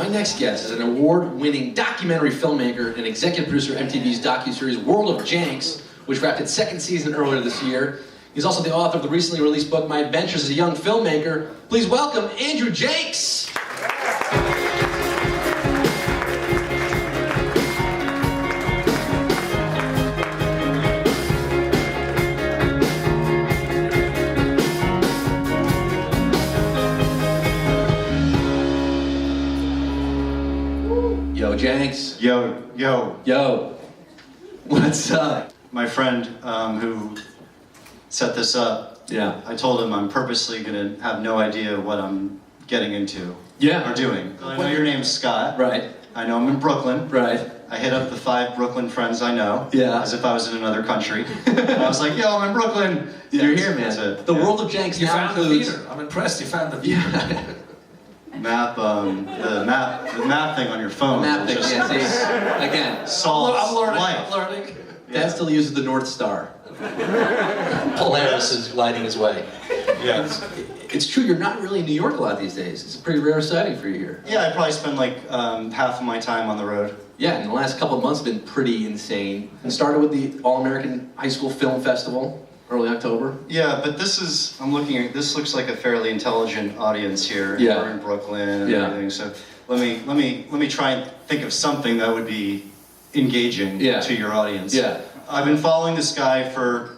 My next guest is an award-winning documentary filmmaker and executive producer of MTV's docuseries World of Jenks, which wrapped its second season earlier this year. He's also the author of the recently released book, My Adventures as a Young Filmmaker. Please welcome Andrew Jenks. Yo, Jenks. Yo. What's up? My friend who set this up, Yeah. I told him I'm purposely going to have no idea what I'm getting into or doing. I know your name's Scott. Right. I know I'm in Brooklyn. Right. I hit up the 5 Brooklyn friends I know, Yeah. as if I was in another country. I was like, yo, I'm in Brooklyn. You're here, man. That's it. The Yeah. World of Jenks You now found the includes... theater. I'm impressed you found the theater. Yeah. The map thing on your phone. Map thing, just yeah, see, again, solves I'm learning. life. I'm learning. Dad still uses the North Star. Polaris is lighting his way. Yeah. It's true, you're not really in New York a lot these days. It's a pretty rare sighting for you here. Yeah, I probably spend like half of my time on the road. Yeah, and the last couple of months have been pretty insane. It started with the All-American High School Film Festival, early October. Yeah, but this looks like a fairly intelligent audience here. Yeah. We're in Brooklyn and Yeah. everything. So let me try and think of something that would be engaging to your audience. Yeah. I've been following this guy for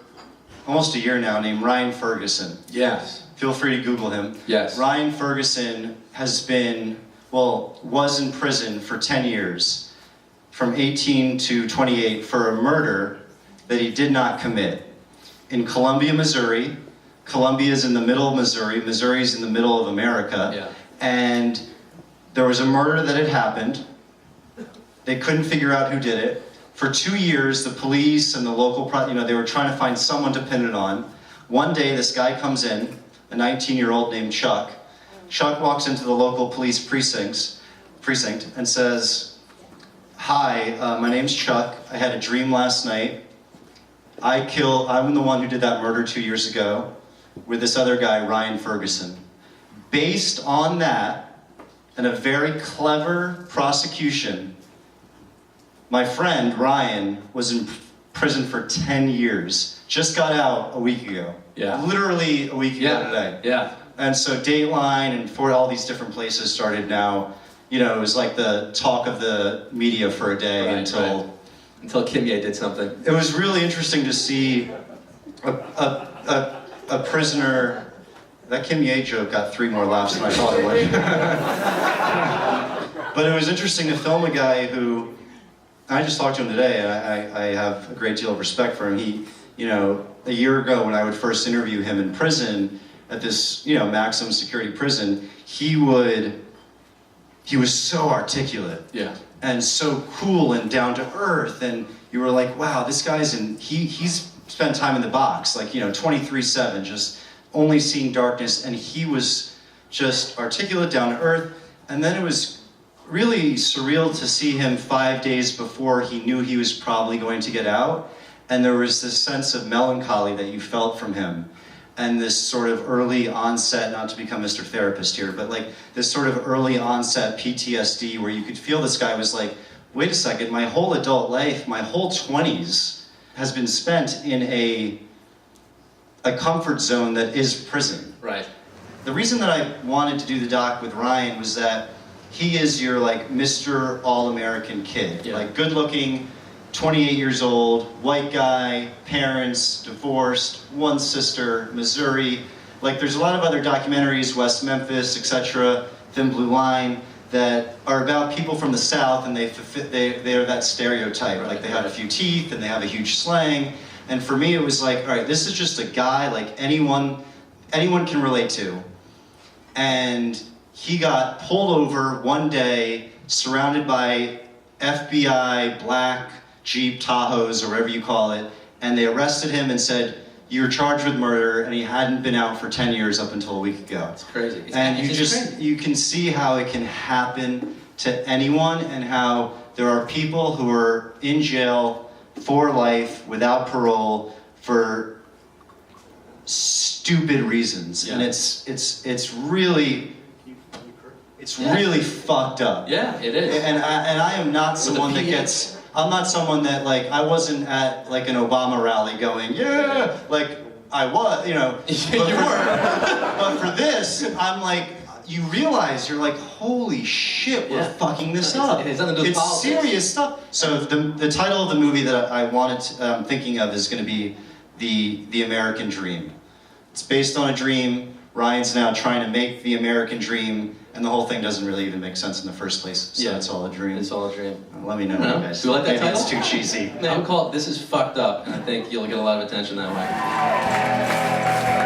almost a year now named Ryan Ferguson. Yes. Feel free to Google him. Yes. Ryan Ferguson was in prison for 10 years, from 18 to 28, for a murder that he did not commit. In Columbia, Missouri. Columbia is in the middle of Missouri. Missouri is in the middle of America. Yeah. And there was a murder that had happened. They couldn't figure out who did it. For 2 years, the police and the local, they were trying to find someone to pin it on. One day, this guy comes in, a 19-year-old named Chuck. Chuck walks into the local police precinct and says, "Hi, my name's Chuck. I had a dream last night. I'm the one who did that murder 2 years ago with this other guy, Ryan Ferguson." Based on that, and a very clever prosecution, my friend Ryan was in prison for 10 years. Just got out a week ago. Yeah. Literally a week ago today. Yeah. And so Dateline and for all these different places started now, it was like the talk of the media for a day Until Kimye did something. It was really interesting to see a prisoner. That Kim Ye joke got 3 more laughs than I thought it would. But it was interesting to film a guy who, I just talked to him today, and I have a great deal of respect for him. He, a year ago when I would first interview him in prison, at this, maximum security prison, he was so articulate. Yeah. And so cool and down to earth, and you were like, wow, this guy's he's spent time in the box, like, 23/7, just only seeing darkness, and he was just articulate, down to earth. And then it was really surreal to see him 5 days before he knew he was probably going to get out, and there was this sense of melancholy that you felt from him. And this sort of early onset, not to become Mr. Therapist here, but like this sort of early onset PTSD where you could feel this guy was like, wait a second, my whole adult life, my whole 20s has been spent in a comfort zone that is prison. Right. The reason that I wanted to do the doc with Ryan was that he is your like Mr. All-American kid, like good looking, 28 years old, white guy, parents, divorced, 1 sister, Missouri. Like there's a lot of other documentaries, West Memphis, etc., Thin Blue Line, that are about people from the South, and they're that stereotype. Like they have a few teeth and they have a huge slang. And for me, it was like, all right, this is just a guy like anyone can relate to. And he got pulled over one day, surrounded by FBI black Jeep Tahoes, or whatever you call it, and they arrested him and said, "You're charged with murder," and he hadn't been out for 10 years up until a week ago. It's crazy. You can see how it can happen to anyone, and how there are people who are in jail for life without parole for stupid reasons. And it's really It's really fucked up. Yeah, it is. And I am not someone that gets. I'm not someone that like. I wasn't at like an Obama rally going, yeah, like I was, you know. You were. But for this, I'm like, you realize you're like, holy shit, we're fucking this up. It's nothing to do with politics. Serious stuff. So the title of the movie that I wanted, thinking of, is going to be the American Dream. It's based on a dream. Ryan's now trying to make the American Dream, and the whole thing doesn't really even make sense in the first place. So it's all a dream. It's all a dream. Let me know, I don't know. guys. Do you like that Maybe title? It's too cheesy. I would call it "This Is Fucked Up," and I think you'll get a lot of attention that way.